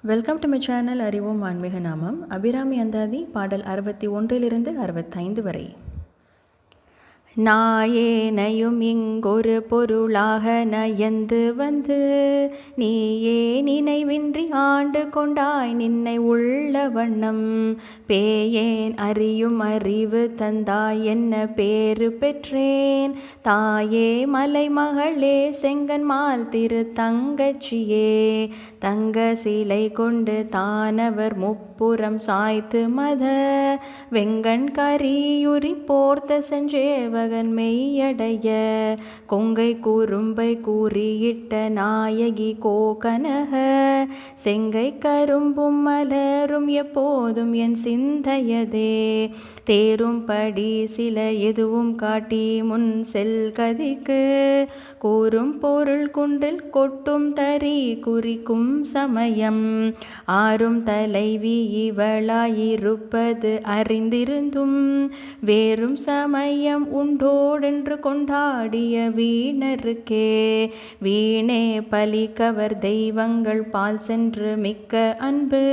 Welcome to my channel அறிவோம் ஆன்மீக நாமம். அபிராமி அந்தாதி பாடல் 61 65 வரை. நாயேனையும் இங்கொரு பொருளாக நயந்து வந்து நீயே நினைவின்றி ஆண்டு கொண்டாய் நின்னை உள்ள வண்ணம் பேயேன் அறியும் அறிவு தந்தாய் என்ன பேறு பெற்றேன் தாயே மலைமகளே செங்கன்மால் திரு தங்கச்சியே தங்க சிலை கொண்டு தானவர் முப்புறம் சாய்த்து மத வெங்கண் கரியுரி போர்த்த சென்றேவ மெய்யடைய கொங்கை கூறும்பை கூறியிட்ட நாயகி கோகனக செங்கை கரும்பும் மலரும் எப்போதும் என் சிந்தையதே தேரும்படி சில எதுவும் காட்டி முன் செல் கதிக்கு கூறும் பொருள் குன்றில் கொட்டும் தறி குறிக்கும் சமயம் ஆறும் தலைவி இவளாயிருப்பது அறிந்திருந்தும் வேறும் சமயம் உண்டோடென்று கொண்டாடிய வீணருக்கே வீணே பலிக்கவர் தெய்வங்கள் பால் சென்று மிக்க அன்பு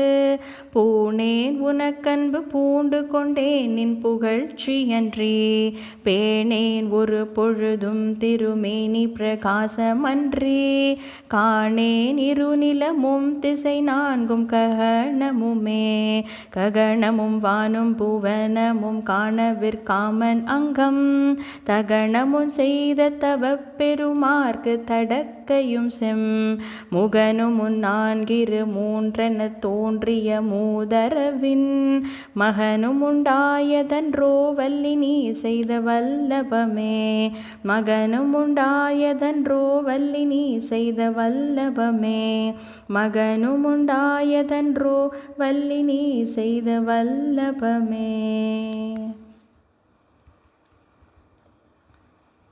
பூணேன் உனக்கன்பு பூண்டு கொண்டேன் நின் புகழ்ச்சியன்றி பேணேன் ஒரு பொழுதும் திருமேனி பிரகாசமன்றி காணேன் இருநிலமும் திசை நான்கும் ககனமும் வானும் புவனமும் காணவிற்காமன் அங்கம் தகனமும் செய்த தவப் பெருமார்க்கு தடக்கையும் செம் முகனும் நான்கிரு மூன்றென தோன்றிய மூதரவின் மகனும் உண்டாயதன்றோ வல்லி நீ செய்த வல்லபமே மகனும் உண்டாயதன்றோ வல்லி நீ செய்த வல்லபமே மகனும் உண்டாயதன்றோ வல்லி நீ செய்த வல்லபமே.